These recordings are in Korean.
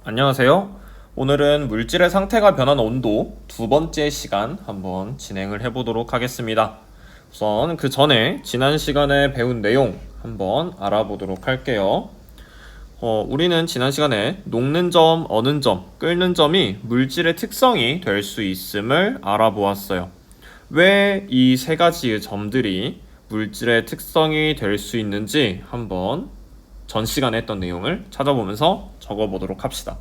안녕하세요. 오늘은 물질의 상태가 변한 온도 두 번째 시간 한번 진행을 해보도록 하겠습니다. 우선 그 전에 지난 시간에 배운 내용 한번 알아보도록 할게요. 우리는 지난 시간에 녹는 점, 어는 점, 끓는 점이 물질의 특성이 될 수 있음을 알아보았어요. 왜 이 세 가지의 점들이 물질의 특성이 될 수 있는지 한번 전 시간에 했던 내용을 찾아보면서 적어보도록 합시다.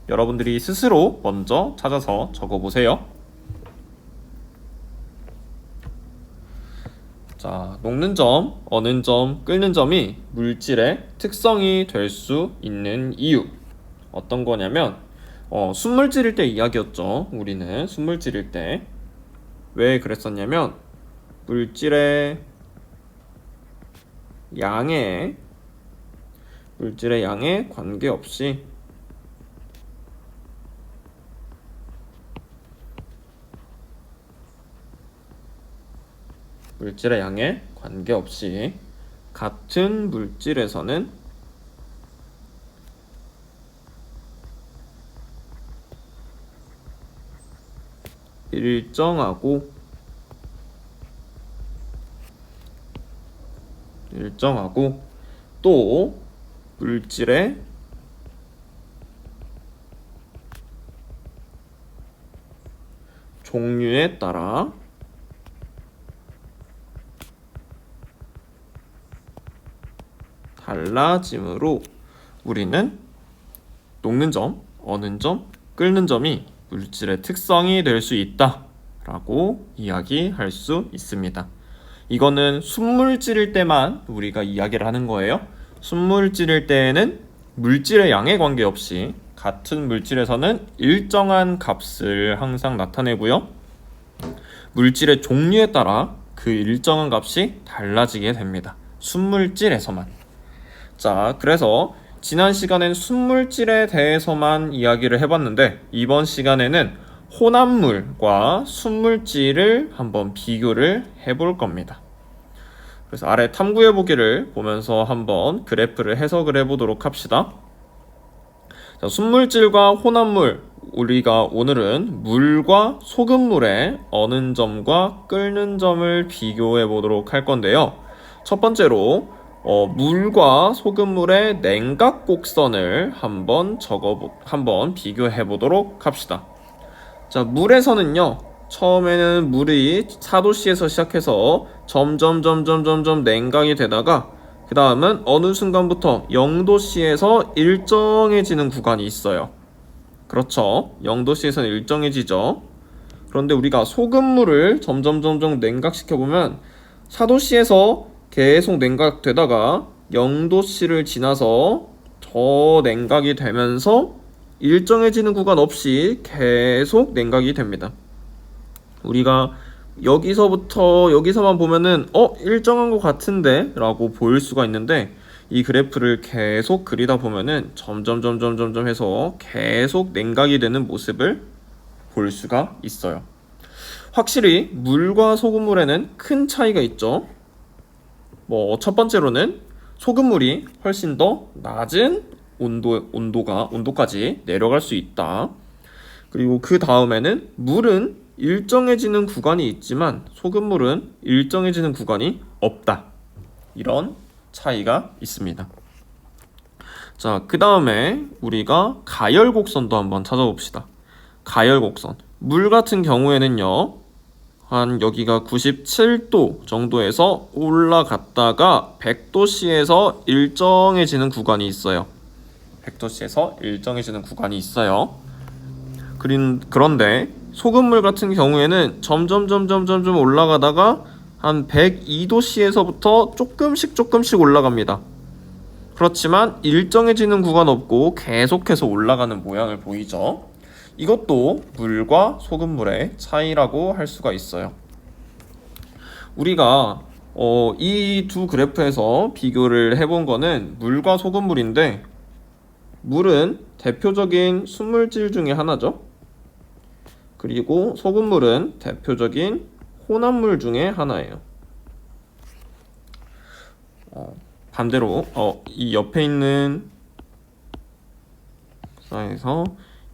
여러분들이 스스로 먼저 찾아서 적어보세요. 자, 녹는 점, 어는 점, 끓는 점이 물질의 특성이 될 수 있는 이유. 어떤 거냐면, 순물질일 때 이야기였죠. 우리는 순물질일 때. 왜 그랬었냐면, 물질의 양에 관계없이 같은 물질에서는 일정하고 또 물질의 종류에 따라 달라지므로 우리는 녹는 점, 어는 점, 끓는 점이 물질의 특성이 될 수 있다 라고 이야기할 수 있습니다. 이거는 순물질일 때만 우리가 이야기를 하는 거예요. 순물질일 때에는 물질의 양에 관계없이 같은 물질에서는 일정한 값을 항상 나타내고요. 물질의 종류에 따라 그 일정한 값이 달라지게 됩니다. 순물질에서만. 자, 그래서 지난 시간엔 순물질에 대해서만 이야기를 해봤는데 이번 시간에는 혼합물과 순물질을 한번 비교를 해볼 겁니다. 그래서 아래 탐구해보기를 보면서 한번 그래프를 해석을 해보도록 합시다. 자, 순물질과 혼합물, 우리가 오늘은 물과 소금물의 어는 점과 끓는 점을 비교해 보도록 할 건데요. 첫 번째로 물과 소금물의 냉각 곡선을 한번 비교해 보도록 합시다. 자, 물에서는요, 처음에는 물이 4도씨에서 시작해서 점점 냉각이 되다가 그 다음은 어느 순간부터 0도씨에서 일정해지는 구간이 있어요. 그렇죠. 0도씨에서는 일정해지죠. 그런데 우리가 소금물을 점점 냉각시켜보면 4도씨에서 계속 냉각되다가 0도씨를 지나서 더 냉각이 되면서 일정해지는 구간 없이 계속 냉각이 됩니다. 우리가 여기서만 보면은 일정한 것 같은데 라고 보일 수가 있는데 이 그래프를 계속 그리다 보면은 점점 해서 계속 냉각이 되는 모습을 볼 수가 있어요. 확실히 물과 소금물에는 큰 차이가 있죠. 첫 번째로는 소금물이 훨씬 더 낮은 온도까지 내려갈 수 있다. 그리고 그 다음에는 물은 일정해지는 구간이 있지만 소금물은 일정해지는 구간이 없다. 이런 차이가 있습니다. 자, 그 다음에 우리가 가열곡선도 한번 찾아봅시다. 가열곡선. 물 같은 경우에는요, 한 여기가 97도 정도에서 올라갔다가 100도씨에서 일정해지는 구간이 있어요. 100도씨에서 일정해지는 구간이 있어요. 그런데 소금물 같은 경우에는 점점 올라가다가 한 102도씨에서부터 조금씩 올라갑니다. 그렇지만 일정해지는 구간 없고 계속해서 올라가는 모양을 보이죠. 이것도 물과 소금물의 차이라고 할 수가 있어요. 우리가 이 두 그래프에서 비교를 해본 거는 물과 소금물인데 물은 대표적인 순물질 중에 하나죠. 그리고 소금물은 대표적인 혼합물 중에 하나예요. 반대로 이 옆에 있는 쌓여서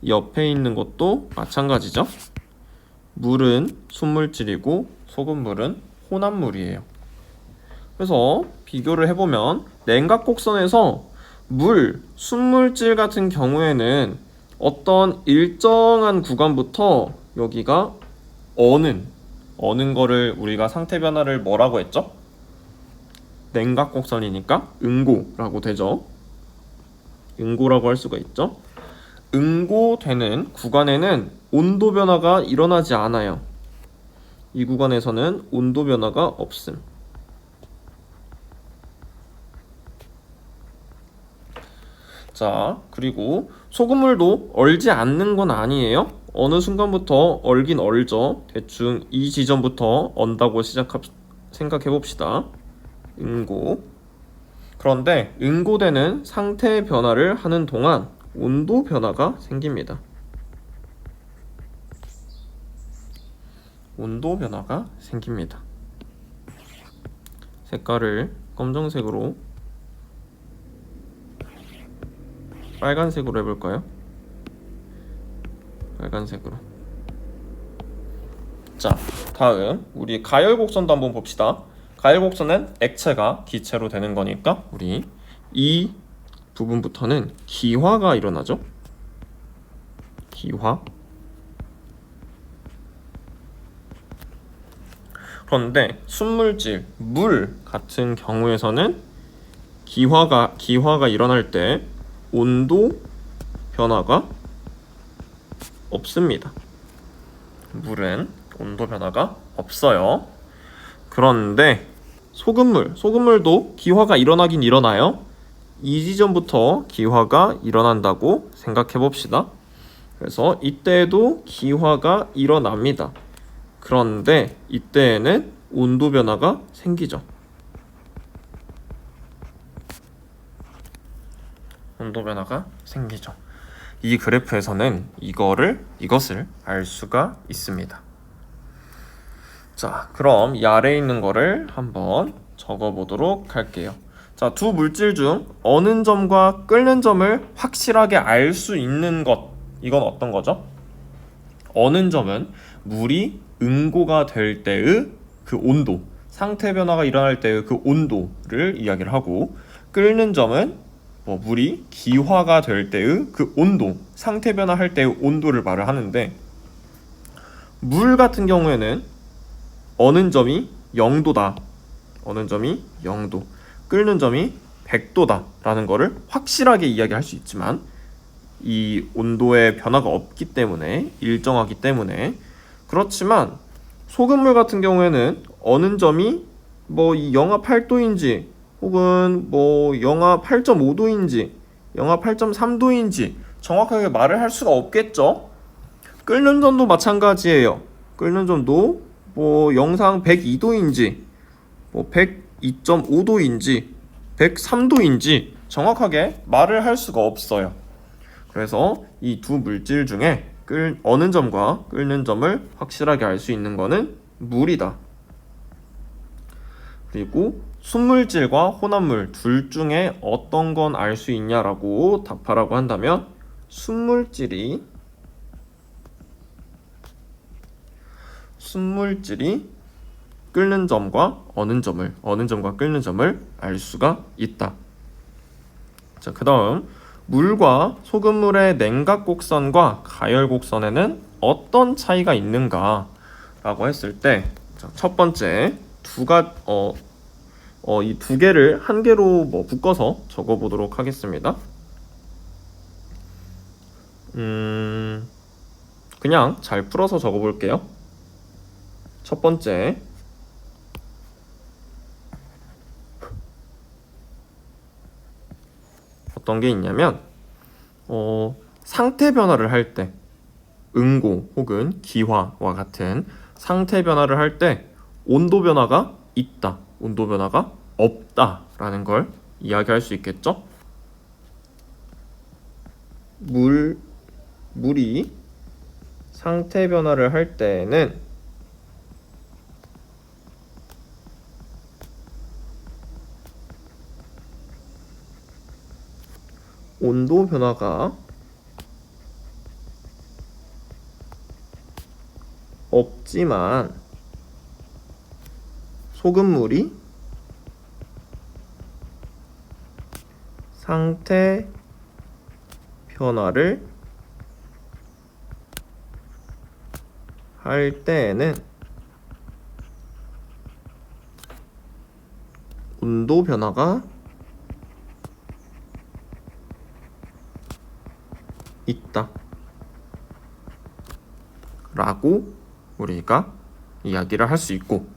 옆에 있는 것도 마찬가지죠. 물은 순물질이고 소금물은 혼합물이에요. 그래서 비교를 해보면 냉각 곡선에서 물, 순물질 같은 경우에는 어떤 일정한 구간부터 여기가 어는 거를 우리가 상태 변화를 뭐라고 했죠? 냉각 곡선이니까 응고라고 되죠. 응고라고 할 수가 있죠. 응고되는 구간에는 온도 변화가 일어나지 않아요. 이 구간에서는 온도 변화가 없음. 자, 그리고 소금물도 얼지 않는 건 아니에요. 어느 순간부터 얼긴 얼죠. 대충 이 지점부터 언다고 생각해 봅시다. 응고. 그런데 응고되는 상태 변화를 하는 동안 온도 변화가 생깁니다. 온도 변화가 생깁니다. 색깔을 검정색으로, 빨간색으로 해볼까요? 빨간색으로. 자, 다음 우리 가열곡선도 한번 봅시다. 가열곡선은 액체가 기체로 되는 거니까 우리 이 부분부터는 기화가 일어나죠. 기화. 그런데 순물질, 물 같은 경우에서는 기화가 일어날 때 온도 변화가 없습니다. 물은 온도 변화가 없어요. 그런데 소금물도 기화가 일어나긴 일어나요. 이 지점부터 기화가 일어난다고 생각해 봅시다. 그래서 이때에도 기화가 일어납니다. 그런데 이때에는 온도 변화가 생기죠. 온도 변화가 생기죠. 이 그래프에서는 이것을 알 수가 있습니다. 자, 그럼 이 아래에 있는 거를 한번 적어보도록 할게요. 자, 두 물질 중 어는 점과 끓는 점을 확실하게 알 수 있는 것, 이건 어떤 거죠? 어는 점은 물이 응고가 될 때의 그 온도, 상태 변화가 일어날 때의 그 온도를 이야기를 하고, 끓는 점은 물이 기화가 될 때의 그 온도, 상태 변화할 때의 온도를 말을 하는데, 물 같은 경우에는 어는 점이 0도다, 어는 점이 0도, 끓는 점이 100도다 라는 거를 확실하게 이야기할 수 있지만, 이 온도의 변화가 없기 때문에, 일정하기 때문에. 그렇지만 소금물 같은 경우에는 어는 점이 이 영하 8도인지 혹은 영하 8.5도인지 영하 8.3도인지 정확하게 말을 할 수가 없겠죠. 끓는 점도 마찬가지예요. 끓는 점도 영상 102도인지 102.5도인지 103도인지 정확하게 말을 할 수가 없어요. 그래서 이 두 물질 중에 어는 점과 끓는 점을 확실하게 알 수 있는 거는 물이다. 그리고 순물질과 혼합물 둘 중에 어떤 건 알 수 있냐라고 답하라고 한다면 순물질이 끓는 점과 어는 점과 끓는 점을 알 수가 있다. 자, 그 다음 물과 소금물의 냉각 곡선과 가열 곡선에는 어떤 차이가 있는가 라고 했을 때, 첫 번째 이 두 개를 한 개로 묶어서 적어 보도록 하겠습니다. 그냥 잘 풀어서 적어 볼게요. 첫 번째, 어떤 게 있냐면 상태 변화를 할 때, 응고 혹은 기화와 같은 상태 변화를 할 때 온도 변화가 있다, 온도 변화가 없다 라는 걸 이야기할 수 있겠죠. 물이 상태 변화를 할 때는 온도 변화가 없지만 소금물이 상태 변화를 할 때에는 온도 변화가 있다 라고 우리가 이야기를 할 수 있고,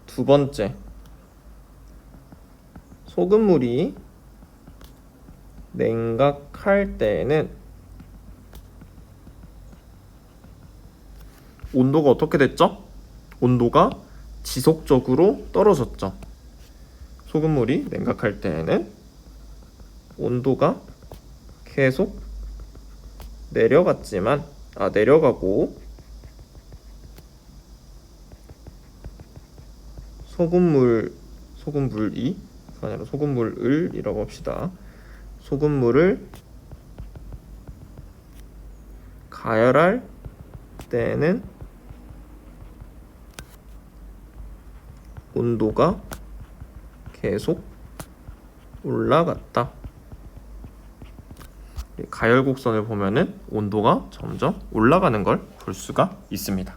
두 번째, 소금물이 냉각할 때에는 온도가 어떻게 됐죠? 온도가 지속적으로 떨어졌죠. 소금물이 냉각할 때에는 온도가 계속 내려가고 소금물이라고 합시다. 소금물을 가열할 때는 온도가 계속 올라갔다. 가열 곡선을 보면은 온도가 점점 올라가는 걸 볼 수가 있습니다.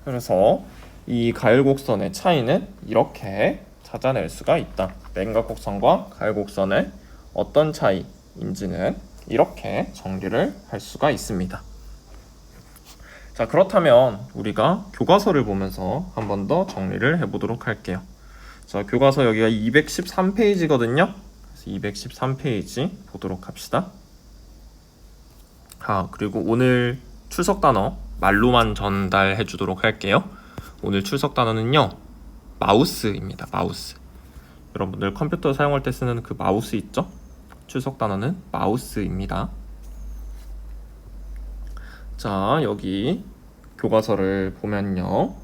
그래서 이 가열 곡선의 차이는 이렇게 찾아낼 수가 있다. 냉각 곡선과 가열 곡선의 어떤 차이인지는 이렇게 정리를 할 수가 있습니다. 자, 그렇다면 우리가 교과서를 보면서 한 번 더 정리를 해보도록 할게요. 자, 교과서 여기가 213페이지거든요. 그래서 213페이지 보도록 합시다. 그리고 오늘 출석 단어 말로만 전달해 주도록 할게요. 오늘 출석 단어는요, 마우스입니다. 마우스. 여러분들 컴퓨터 사용할 때 쓰는 그 마우스 있죠? 출석 단어는 마우스입니다. 자, 여기 교과서를 보면요,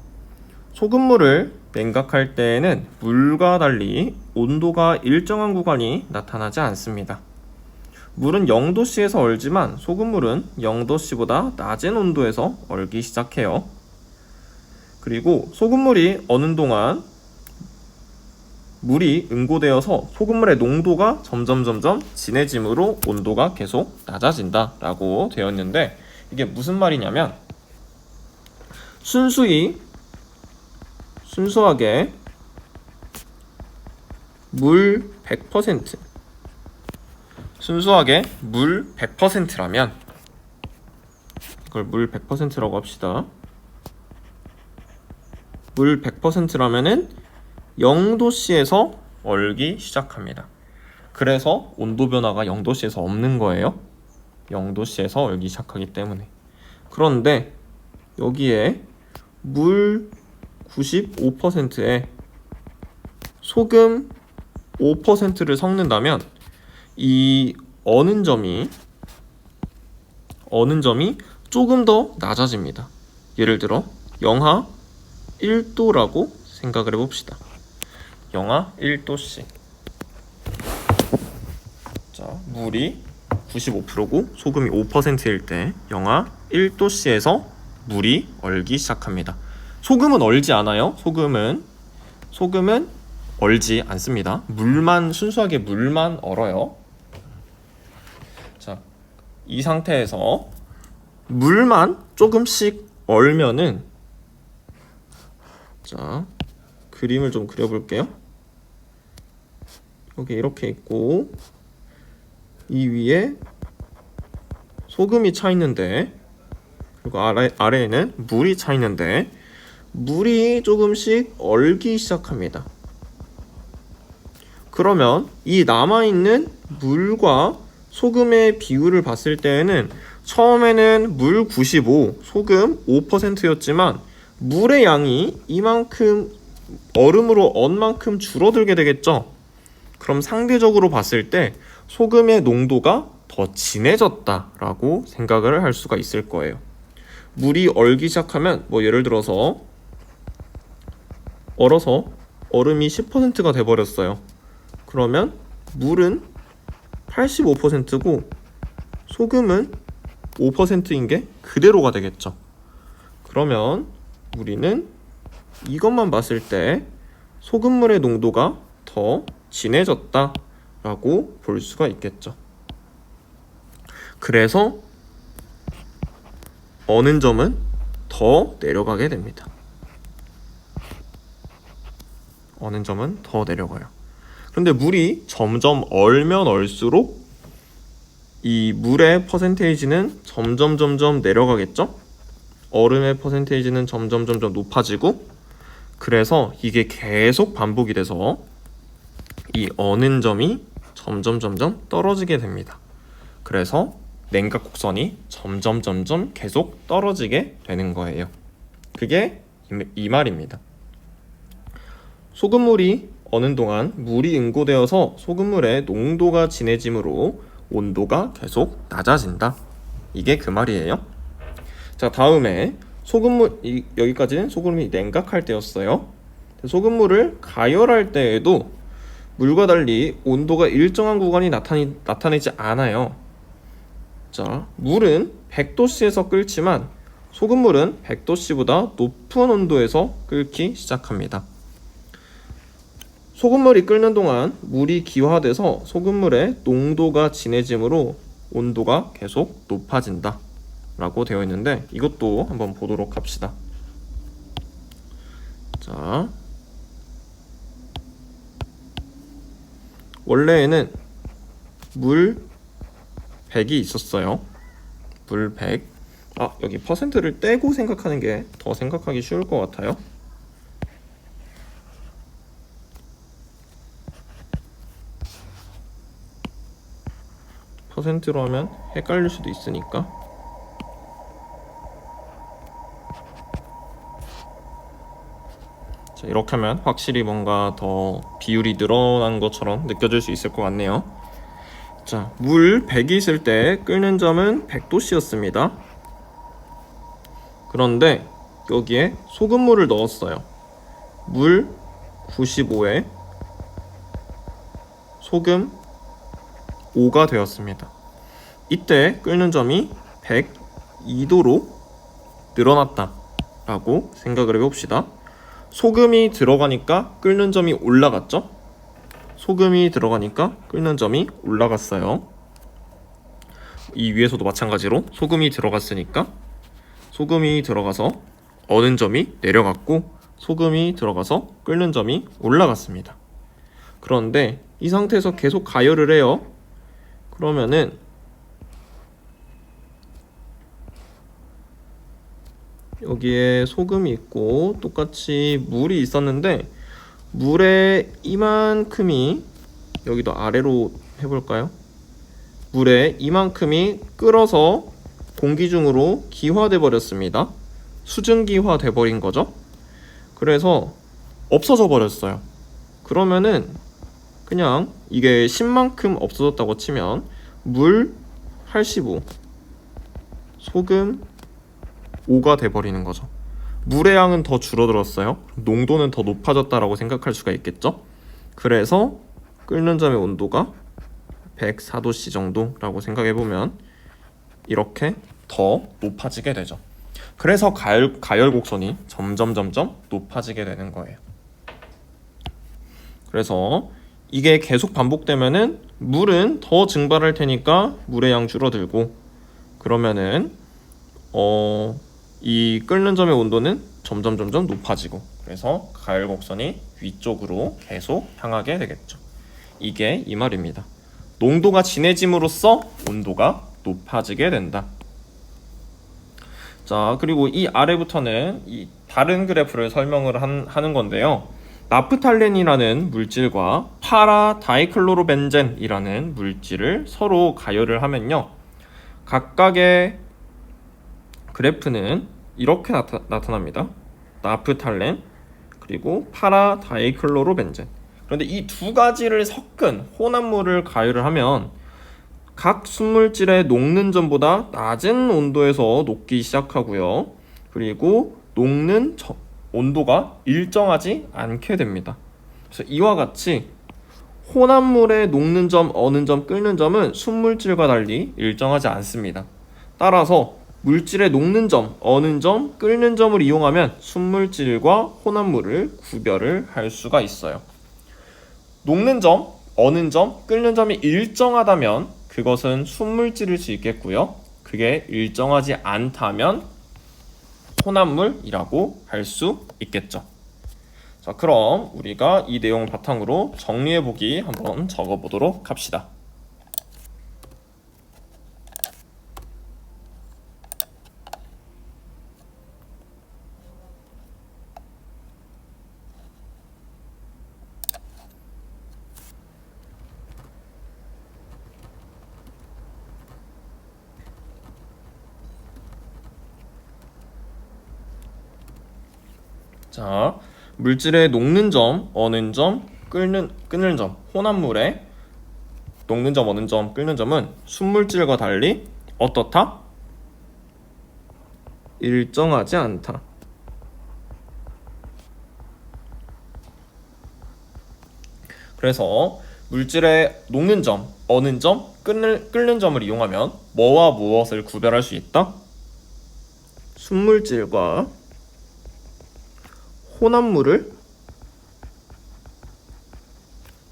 소금물을 냉각할 때에는 물과 달리 온도가 일정한 구간이 나타나지 않습니다. 물은 0도씨에서 얼지만 소금물은 0도씨보다 낮은 온도에서 얼기 시작해요. 그리고 소금물이 어는 동안 물이 응고되어서 소금물의 농도가 점점 진해짐으로 온도가 계속 낮아진다 라고 되어 있는데, 이게 무슨 말이냐면 순수하게 물 100%, 순수하게 물 100%라면 이걸 물 100%라고 합시다. 물 100%라면은 0도씨에서 얼기 시작합니다. 그래서 온도 변화가 0도씨에서 없는 거예요. 0도씨에서 얼기 시작하기 때문에. 그런데 여기에 물 95%에 소금 5%를 섞는다면 이 어는 점이 조금 더 낮아집니다. 예를 들어 영하 1도라고 생각을 해봅시다. 영하 1도씨. 자, 물이 95%고 소금이 5%일 때 영하 1도씨에서 물이 얼기 시작합니다. 소금은 얼지 않아요. 소금은 얼지 않습니다. 순수하게 물만 얼어요. 자, 이 상태에서 물만 조금씩 얼면은, 자, 그림을 좀 그려볼게요. 여기 이렇게 있고 이 위에 소금이 차 있는데, 그리고 아래에는 물이 차 있는데, 물이 조금씩 얼기 시작합니다. 그러면 이 남아있는 물과 소금의 비율을 봤을 때에는 처음에는 물 95, 소금 5%였지만 물의 양이 이만큼 얼음으로 언 만큼 줄어들게 되겠죠. 그럼 상대적으로 봤을 때 소금의 농도가 더 진해졌다라고 생각을 할 수가 있을 거예요. 물이 얼기 시작하면 예를 들어서 얼어서 얼음이 10%가 돼버렸어요. 그러면 물은 85%고 소금은 5%인 게 그대로가 되겠죠. 그러면 우리는 이것만 봤을 때 소금물의 농도가 더 진해졌다 라고 볼 수가 있겠죠. 그래서 어는 점은 더 내려가게 됩니다. 어는 점은 더 내려가요. 그런데 물이 점점 얼면 얼수록 이 물의 퍼센테이지는 점점 내려가겠죠? 얼음의 퍼센테이지는 점점 높아지고, 그래서 이게 계속 반복이 돼서 이 어는 점이 점점 떨어지게 됩니다. 그래서 냉각 곡선이 점점 계속 떨어지게 되는 거예요. 그게 이 말입니다. 소금물이 어는 동안 물이 응고되어서 소금물의 농도가 진해지므로 온도가 계속 낮아진다. 이게 그 말이에요. 자, 다음에 소금물, 여기까지는 소금물이 냉각할 때였어요. 소금물을 가열할 때에도 물과 달리 온도가 일정한 구간이 나타내지 않아요. 자, 물은 100도씨에서 끓지만 소금물은 100도씨보다 높은 온도에서 끓기 시작합니다. 소금물이 끓는 동안 물이 기화돼서 소금물의 농도가 진해지므로 온도가 계속 높아진다 라고 되어 있는데, 이것도 한번 보도록 합시다. 자, 원래에는 물 100이 있었어요. 물 100. 여기 퍼센트를 떼고 생각하는 게 더 생각하기 쉬울 것 같아요. 퍼센트로 하면 헷갈릴 수도 있으니까. 자, 이렇게 하면 확실히 뭔가 더 비율이 늘어난 것처럼 느껴질 수 있을 것 같네요. 자, 물 100이 있을 때 끓는 점은 100도씨였습니다. 그런데 여기에 소금물을 넣었어요. 물 95에 소금 5가 되었습니다. 이때 끓는 점이 102도로 늘어났다 라고 생각을 해봅시다. 소금이 들어가니까 끓는 점이 올라갔죠? 소금이 들어가니까 끓는 점이 올라갔어요. 이 위에서도 마찬가지로 소금이 들어갔으니까 소금이 들어가서 어는 점이 내려갔고, 소금이 들어가서 끓는 점이 올라갔습니다. 그런데 이 상태에서 계속 가열을 해요. 그러면은 여기에 소금이 있고 똑같이 물이 있었는데, 물의 이만큼이, 여기도 아래로 해볼까요? 물의 이만큼이 끓어서 공기 중으로 기화돼 버렸습니다. 수증 기화 돼 버린 거죠. 그래서 없어져 버렸어요. 그러면은 그냥 이게 10만큼 없어졌다고 치면 물 85, 소금 5가 돼 버리는 거죠. 물의 양은 더 줄어들었어요. 농도는 더 높아졌다라고 생각할 수가 있겠죠. 그래서 끓는 점의 온도가 104도씨 정도라고 생각해보면 이렇게 더 높아지게 되죠. 그래서 가열 곡선이 점점 높아지게 되는 거예요. 그래서 이게 계속 반복되면은 물은 더 증발할 테니까 물의 양 줄어들고, 그러면은 이 끓는 점의 온도는 점점 높아지고, 그래서 가열 곡선이 위쪽으로 계속 향하게 되겠죠. 이게 이 말입니다. 농도가 진해짐으로써 온도가 높아지게 된다. 자, 그리고 이 아래부터는 이 다른 그래프를 설명을 하는 건데요. 나프탈렌이라는 물질과 파라 다이클로로벤젠이라는 물질을 서로 가열을 하면요, 각각의 그래프는 이렇게 나타납니다. 나프탈렌 그리고 파라 다이클로로벤젠. 그런데 이 두 가지를 섞은 혼합물을 가열을 하면 각 순물질의 녹는 점보다 낮은 온도에서 녹기 시작하고요. 그리고 녹는 온도가 일정하지 않게 됩니다. 그래서 이와 같이 혼합물의 녹는 점, 어는 점, 끓는 점은 순물질과 달리 일정하지 않습니다. 따라서 물질의 녹는 점, 어는 점, 끓는 점을 이용하면 순물질과 혼합물을 구별을 할 수가 있어요. 녹는 점, 어는 점, 끓는 점이 일정하다면 그것은 순물질일 수 있겠고요. 그게 일정하지 않다면 혼합물이라고 할 수 있겠죠. 자, 그럼 우리가 이 내용 바탕으로 정리해보기 한번 적어보도록 합시다. 자, 물질의 녹는 점, 어는 점, 끓는 점, 혼합물의 녹는 점, 어는 점, 끓는 점은 순물질과 달리 어떻다? 일정하지 않다. 그래서 물질의 녹는 점, 어는 점, 끓는 점을 이용하면 뭐와 무엇을 구별할 수 있다? 순물질과 혼합물을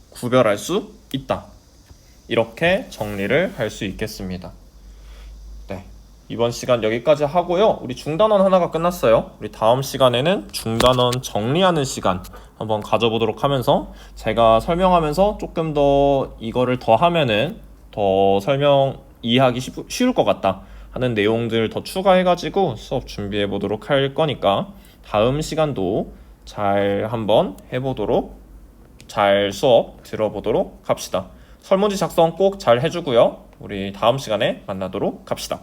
구별할 수 있다. 이렇게 정리를 할 수 있겠습니다. 네, 이번 시간 여기까지 하고요. 우리 중단원 하나가 끝났어요. 우리 다음 시간에는 중단원 정리하는 시간 한번 가져보도록 하면서 제가 설명하면서 조금 더 이거를 더 하면은 더 설명 이해하기 쉬울 것 같다 하는 내용들 더 추가해가지고 수업 준비해 보도록 할 거니까 다음 시간도 잘 한번 해보도록, 잘 수업 들어보도록 합시다. 설문지 작성 꼭 잘 해주고요. 우리 다음 시간에 만나도록 합시다.